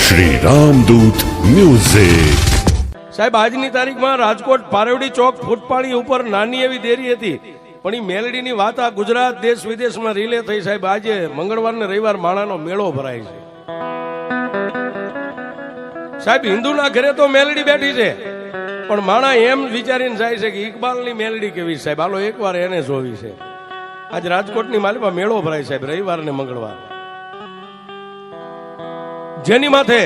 Shri Ramdoot music. સાહેબ, આજની તારીખમાં રાજકોટ પારેવડી ચોક ફૂટપાળી ઉપર નાની એવી દેરી હતી, પણ એ મેલડીની વાત આ ગુજરાત દેશ વિદેશમાં રિલે થઈ. સાહેબ, આજે મંગળવાર ને રવિવાર માણાનો મેળો ભરાય છે. સાહેબ, હિન્દુના ઘરે તો મેલડી બેઠી છે, પણ માણા એમ વિચારીને જાય છે કે ઇકબાલની મેલડી કેવી. સાહેબ, હાલો એકવાર એને જોવી છે. આજ રાજકોટની માલિકમાં મેળો ભરાય સાહેબ, રવિવાર ને મંગળવાર. જેની માથે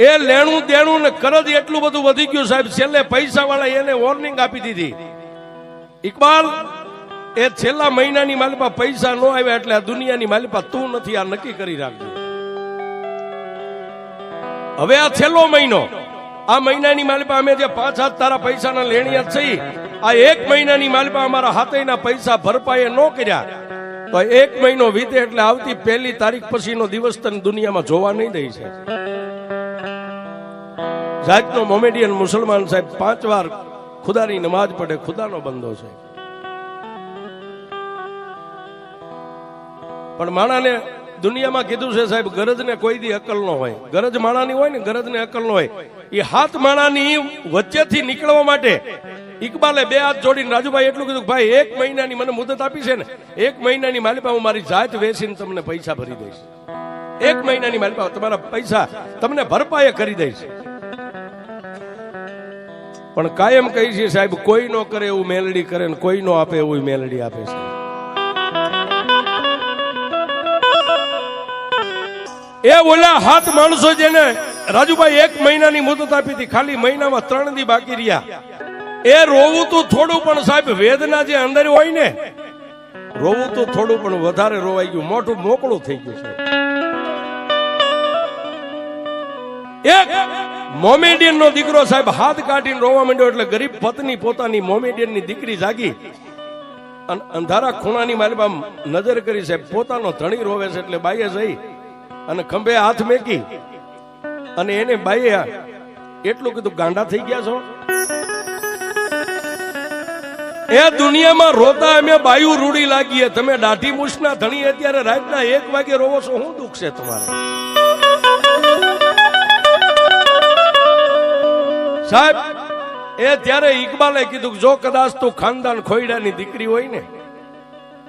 એ લેણું દેણું ને કરજ એટલું બધું વધી ગયું સાહેબ, છેલ્લે પૈસા વાળા એને વોર્નિંગ આપી દીધી, ઇકબાલ એ છેલ્લા મહિનાની માલિપા પૈસા ન આવ્યા એટલે આ દુનિયાની માલિપા તું નથી, આ નક્કી કરી રાખજો. હવે આ છેલ્લો મહિનો, આ મહિનાની માલિપા અમે જે 5 હાથ તારા પૈસાના લેણિયા છે, આ 1 મહિનાની માલિપા અમારા હાથેના પૈસા ભરપાઈ ન કર્યા તો 1 મહિનો વીતે એટલે આવતી 1 તારીખ પછીનો દિવસ તને દુનિયામાં જોવા નહીં દઈ છે. જાતનો મોમેડિયન મુસલમાન સાહેબ 5 વાર ખુદાની નમાજ પડે, ખુદાનો બંદો છે, પણ માણાને દુનિયામાં કીધું છે સાહેબ, ગરજને કોઈ દી અકલ ન હોય. ગરજ માણાની હોય ને, ગરજને અકલ ન હોય. એ હાથ માણાની વચ્ચેથી નીકળવા માટે ઇકબાલે 2 હાથ જોડીને રાજુભાઈ એટલું કીધું, ભાઈ 1 મહિનાની મને મુદત આપી છે ને, 1 મહિનાની માલિપા હું મારી જાત વેચીને તમને પૈસા ભરી દઈશ. 1 મહિનાની માલિપા તમારા પૈસા તમને ભરપાઈ કરી દઈશ. પણ કાયમ કહી છે સાહેબ, કોઈ નો કરે એવું મેલડી કરે ને કોઈ નો આપે એવું મેલડી આપે છે. એ ઓલા હાથ માણસો જેને રાજુભાઈ 1 મહિનાની મુદત આપી હતી, ખાલી મહિનામાં 3 દી બાકી રહ્યા. એ રોવું તો થોડું, પણ સાહેબ વેદના જે અંદર હોય ને, રોવું તો થોડું પણ વધારે રોવાઈ ગયું, મોટું મોકળું થઈ ગયું છે. એક મોમેડિયન નો દીકરો સાહેબ હાથ કાઢીને રોવા માંડ્યો એટલે ગરીબ પત્ની પોતાની મોમેડિયન ની દીકરી જાગી અને અંધારા ખૂણાની માલિપા નજર કરી સાહેબ, પોતાનો ધણી રોવે છે એટલે બાઈએ જઈ અને ખંભે હાથ મેકી અને એને બાઈએ એટલું કીધું, ગાંડા થઈ ગયા છો? એ દુનિયામાં રોતા અમે બાયુ રૂડી લાગીએ, તમે દાઢી મૂછના ધણી અત્યારે રાતના 1 વાગે રોવો છો, શું દુઃખ છે તમારે? સાહેબ, એ ત્યારે ઇકબાલે કીધું, જો કદાચ તું ખાનદાન ખોયડાની દીકરી હોય ને,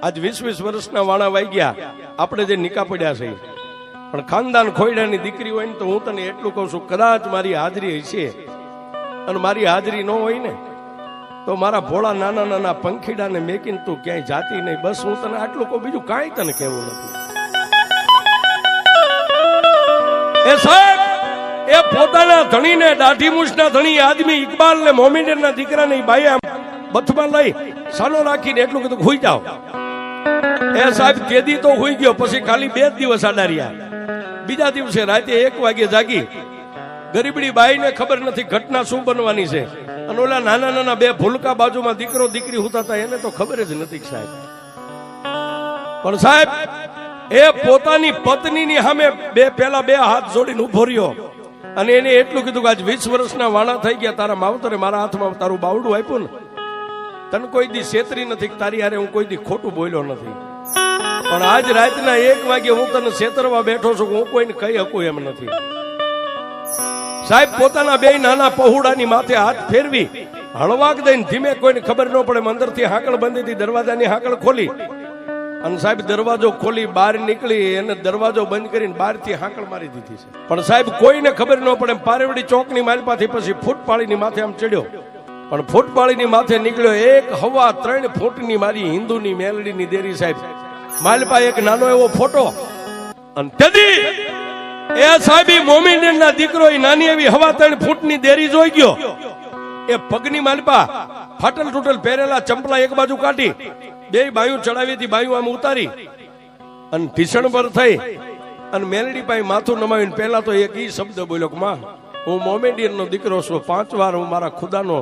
આજ 20 વર્ષના વાણા વાઈ ગયા આપણે જે નિકા પડ્યા છે, પણ ખાનદાન ખોયડાની દીકરી હોય ને તો હું તને એટલું કહું છું, કદાચ મારી હાજરી હશે અને મારી હાજરી ન હોય ને તો મારા ભોળા નાના નાના પંખીડાને મેકીને તું ક્યાંય જાતી નહીં. બસ હું તને આટલું કહું, બીજું કાંઈ તને કહેવું નથી. એ સાહેબ, એ પોતાના ધણીને દાઢી મૂછના ધણી આદમી ઇકબાલ ને મોમેડિયન ના દીકરાને બાઈ આમ બથમાં લઈ સાનો રાખીને એટલું કીધું, હુઈ જાઓ. એ સાહેબ કેદી તો હુઈ ગયો, પછી ખાલી 2 દિવસ આડા રહ્યા. બીજા દિવસે રાતે 1 વાગે જાગી. ગરીબડી બાઈને ખબર નથી ઘટના શું બનવાની છે, અને ઓલા નાના નાના 2 ભૂલકા બાજુમાં દીકરો દીકરી હોતા હતા, એને તો ખબર જ નથી સાહેબ. પણ સાહેબ, એ પોતાની પત્નીની સામે પેલા 2 હાથ જોડીને ઉભો રહ્યો અને એને એટલું કીધું કે આજ 20 વર્ષના વાણા થઈ ગયા, તારા માવતરે મારા હાથમાં તારું બાવડું આપ્યું ને, તને કોઈ દી છેતરી નથી, તારી હારે હું કોઈ દી ખોટું બોલ્યો નથી, પણ આજ રાતના 1 વાગે હું તને છેતરવા બેઠો છું, હું કોઈને કહી શકું એમ નથી. સાહેબ, પોતાના 2 નાના પહોળાની માથે હાથ ફેરવી હળવાક દઈને ધીમે, કોઈને ખબર ન પડે, અંદરથી હાકળ બંધી હતી, દરવાજાની હાકળ ખોલી અને સાહેબ દરવાજો ખોલી બહાર નીકળી, એને દરવાજો બંધ કરીને બહારથી હાકળ મારી દીધી છે. પણ સાહેબ કોઈને ખબર ન પડે, પારેવડી ચોકની માલપાથી પછી ફૂટપાળીની માથે આમ ચડ્યો, પણ ફૂટપાળીની માથે નીકળ્યો 1.3 ફૂટની મારી હિન્દુની મેલડીની દેરી સાહેબ, માલપા એક નાનો એવો ફોટો. અને તેદી એ સાહેબ મોમેડિયન ના દીકરો એ નાની એવી 1.3 ફૂટની દેરી જોઈ ગયો. એ પગની માલપા ફાટલ તૂટલ પહેરેલા ચંપલા એક બાજુ કાઢી, 2 બાયું ચડાવી હતી, બાયું આમ ઉતારી અને ભીષણ પર થઈ અને મેલડી પાસે માથું નમાવીને પહેલા તો એક ઈ શબ્દ બોલ્યો કે માં, હું મોમેડિયન નો દીકરો છું, 5 વાર હું મારા ખુદાનો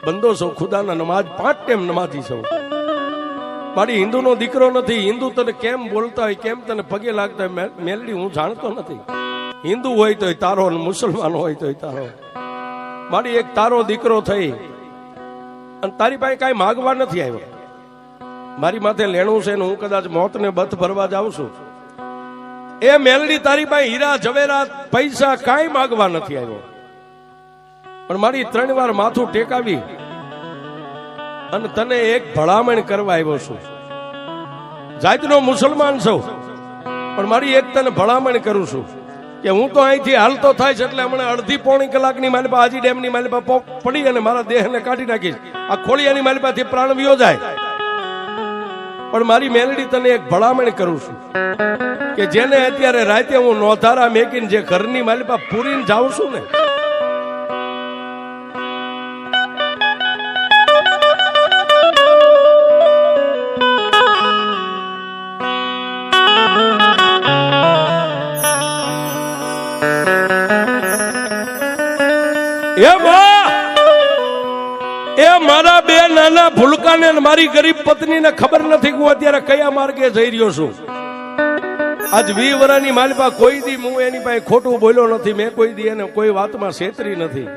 બંદો છું, ખુદાના નમાજ 5 ટાઈમ નમાજી છું, મારી હિન્દુનો દીકરો નથી. હિન્દુ તને કેમ બોલતા હોય, કેમ તને પગે લાગતા હોય મેલડી હું જાણતો નથી. હિન્દુ હોય તોય તારો અને મુસલમાન હોય તોય તારો. મારી એક તારો દીકરો થઈ અને તારી પાસે કાંઈ માગવા નથી આવ્યો, મારી માથે લેણું છે ને હું કદાચ મોતને બથ ભરવા જાઉં છું. એ મેલડી તારી પાસે હીરા જવેરાત પૈસા કાંઈ માગવા નથી આવ્યો, પણ મારી 3 વાર માથું ટેકાવી અને તને એક ભલામણ કરવા આવ્યો છું. જાતનો મુસલમાન છું, પણ મારી એક તને ભલામણ કરું છું કે હું તો અહીંથી હાલતો થાય છે એટલે હમણાં અડધી પોણી કલાકની મારી પાસે હાજી ડેમની મારી પાસે પડી અને મારા દેહને કાઢી નાખીશ. આ ખોળિયાની મારી પાસેથી પ્રાણ વિયો જાય, પણ મારી મેલડી તને એક ભલામણ કરું છું કે જેને અત્યારે રાતે હું નોધારા મેકીને જે ઘરની મારી પાસે પૂરીને જાઉં છું ને, એ મારા 2 નાના ભૂલકાને મારી ગરીબ પત્નીને ખબર નથી કે હું અત્યારે કયા માર્ગે જઈ રહ્યો છું. આજ 20 વર્ષની માલિપા કોઈ દી હું એની પાસે ખોટું બોલ્યો નથી, મેં કોઈ દી એને કોઈ વાતમાં છેતરી નથી,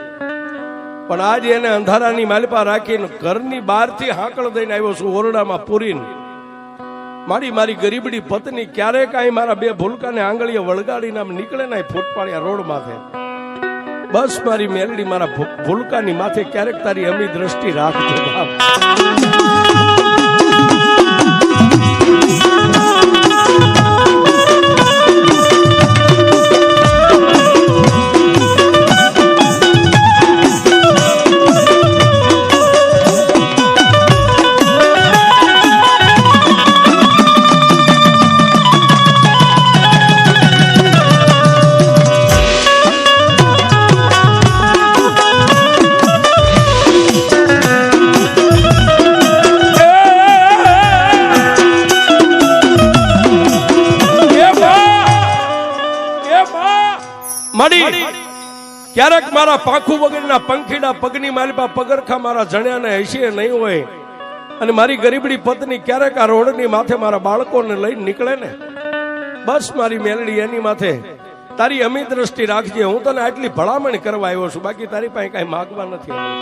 પણ આજ એને અંધારાની માલિપા રાખીને ઘરની બહારથી હાંકળ દઈને આવ્યો છું, ઓરડામાં પૂરીને. મારી ગરીબડી પત્ની ક્યારેક કાંઈ મારા 2 ભૂલકાને આંગળીએ વળગાડીને આમ નીકળે ને ફૂટપાળિયા રોડ માથે, બસ મારી મેલડી મારા ભૂલકાની માથે ક્યારેક તારી અમી દ્રષ્ટિ રાખજો બાપ. ક્યારેક મારા પાંખું વગરના પંખીડા પગની માલિપા પગરખા મારા જણ્યાને હસીએ નહીં હોય, અને મારી ગરીબડી પત્ની ક્યારેક આ રોડની માથે મારા બાળકોને લઈને નીકળે ને, બસ મારી મેલડી એની માથે તારી અમી દ્રષ્ટિ રાખજે. હું તને આટલી ભલામણ કરવા આવ્યો છું, બાકી તારી પાસે કઈ માગવા નથી આવ્યો.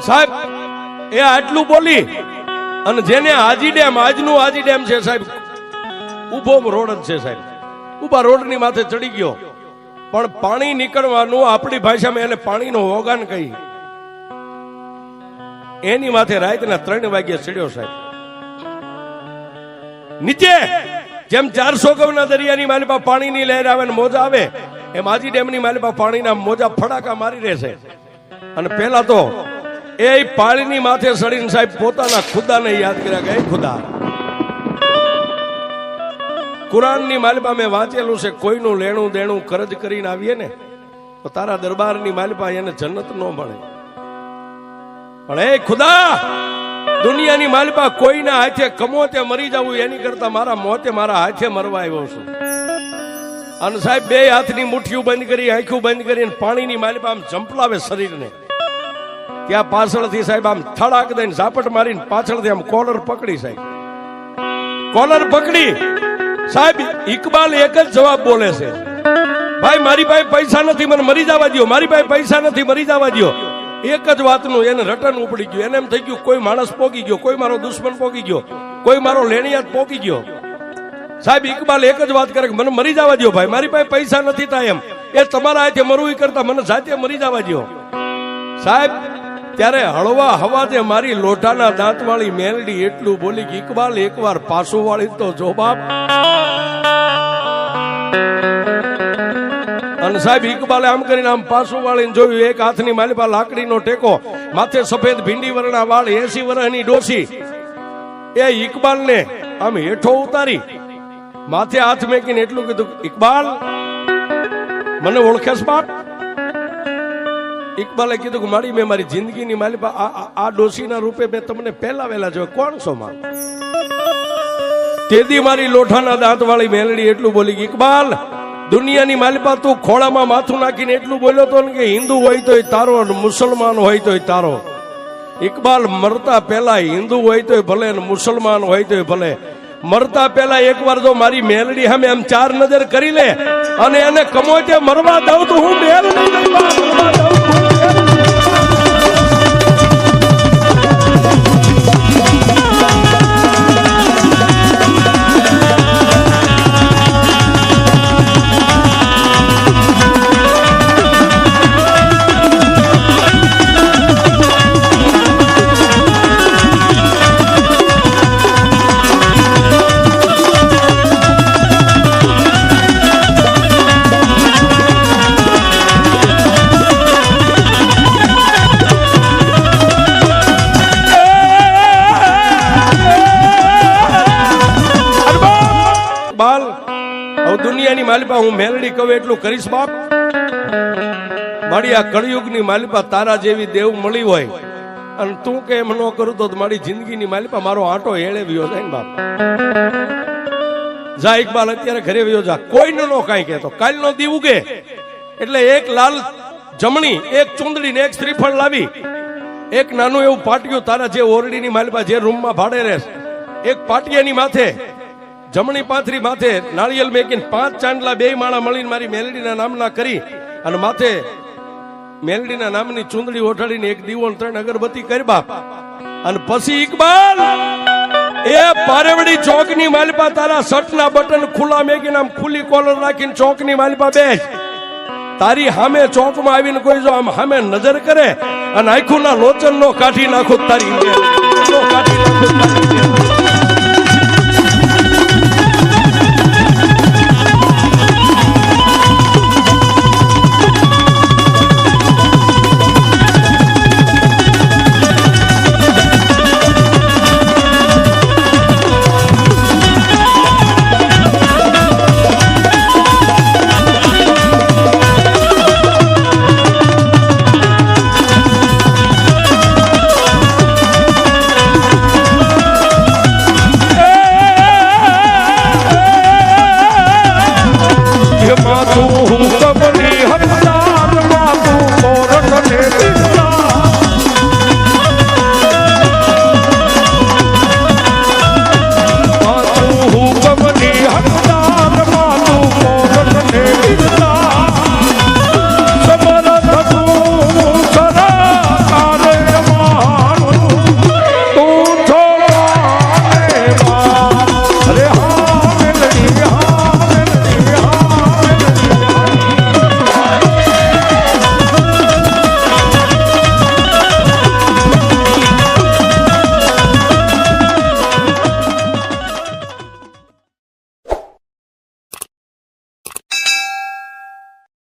સાહેબ એ આટલું બોલી અને જેને હાજી ડેમ, આજનું હાજી ડેમ છે સાહેબ, ઉભો રોડ જ છે સાહેબ, ઉભા રોડની માથે ચડી ગયો, પણ પાણી નીકળવાનું આપણી ભાષામાં એને પાણીનો ઓગાન કહી, એની માથે રાતના 3 વાગ્યે ચડ્યો સાહેબ. નીચે જેમ 400 ગવના દરિયાની માલિપા પાણીની લહેર આવે ને મોજા આવે, એમ હાજી ડેમની માલિપા પાણીના મોજા ફડાકા મારી રહેશે. અને પહેલા તો એ પાણીની માથે ચડીને સાહેબ પોતાના ખુદાને યાદ કર્યા કે ખુદા, કુરાનની માલિપા મેં વાંચેલું છે, કોઈનું લેણું દેણું કરજ કરીને આવીએ ને તો તારા દરબારની માલિપા એને જન્નત ન મળે, પણ એ ખુદા દુનિયાની માલિપા કોઈના હાથે કમોતે મરી જવું એની કરતા મારા મોતે મારા હાથે મરવા આવ્યો છું. અને સાહેબ 2 હાથની મુઠ્ઠીઓ બંધ કરી, આંખો બંધ કરીને પાણીની માલિપા આમ ઝંપલાવે શરીરને, ત્યાં પાછળથી સાહેબ આમ થડાક દઈને ઝાપટ મારીને પાછળથી આમ કોલર પકડી સાહેબ, કોલર પકડી સાહેબ ઇકબાલ એક જ જવાબ બોલે છે, ભાઈ મારી પાસે પૈસા નથી, મને મરી જવા દો, મારી પાસે પૈસા નથી, મરી જવા દો. એક જ વાતનું એને રટન ઉપડી ગયું, એને એમ થઈ ગયું કોઈ માણસ પોગી ગયો, કોઈ મારો દુશ્મન પોગી ગયો, કોઈ મારો લેણિયાત પોગી ગયો. સાહેબ ઇકબાલ એક જ વાત કરે કે મને મરી જવા દો ભાઈ, મારી પાસે પૈસા નથી થાય એમ, એ તમારા હાથે મરવું કરતા મને જાતે મરી જવા દો. સાહેબ ત્યારે હળવા હવાજે મારી લોઢાના દાંતવાળી મેલડી એટલું બોલી કે ઇકબાલ એકવાર પાછું વાળી તો જો બાપ. અને સાહેબ ઇકબાલે આમ કરીને આમ પાછું વાળીને જોયું, એક હાથની માલિપા લાકડીનો ટેકો, માથે સફેદ ભીંડી વર્ણા વાળ, 80 વર્ષની ડોસી, એ ઇકબાલને આમ હેઠો ઉતારી માથે હાથ મેકીને એટલું કીધું, ઇકબાલ મને ઓળખેસ બાપ? ઇકબાલે કીધું કે મારી મેં મારી જિંદગીની માલિપા આ ડોસીના રૂપે મેં તમને પહેલા વહેલા જોયો, કોણ છો માં? તેદી મારી લોઠાના દાંત વાળી મેલડી એટલું બોલી, ઇકબાલ દુનિયાની માલિપા તું ખોળામાં માથું નાખીને એટલું બોલ્યો તો ને કે હિન્દુ હોય તોય તારો, મુસલમાન હોય તોય તારો. ઇકબાલ મરતા પહેલા હિન્દુ હોય તોય ભલે, મુસલમાન હોય તોય ભલે, મરતા પહેલા એકવાર જો મારી મેલડી સામે આમ 4 નજર કરી લે અને એને કમોતે મરવા દઉં તો હું મેલ નહીં મરવા દઉં. દુનિયાની માલિપા હું મેલડી કહું એટલું કરીશ બાપ. મારી આ કળિયુગની માલિપા તારા જેવી દેવ મળી હોય અને તું કે એમ ન કરું તો મારી જિંદગીની માલિપા મારો આંટો એળેવ્યો જાય ને બાપ. જા ઇકબાલ અત્યારે ઘરે વ્યો જા, કોઈનો નો કાંઈ કહેતો. કાલનો દી ઉગે એટલે એક લાલ જમણી, એક ચુંદડી ને એક શ્રીફળ લાવી, એક નાનું એવું પાટિયું તારા જે ઓરડીની માલિપા જે રૂમમાં ભાડે રહેશ, એક પાટિયાની માથે જમણી પાથરી માથે નાળિયેર મેકીને 5 ચાંદલા 2 માળા મળીને મારી મેલડીના નામના કરી અને માથે મેલડીના નામની ચુંદડી ઓઢાડીને એક દીવો 3 અગરબત્તી કરી બાપ. અને પછી ઇકબાલ એ પારેવડી ચોકની માલિપા તારા શર્ટના બટન ખુલ્લા મેકીને આમ ખુલ્લી કોલર રાખીને ચોકની માલિપા બેસ. તારી સામે ચોકમાં આવીને કોઈ જો આમ સામે નજર કરે અને આંખોના લોચન નો કાઢી નાખો તારી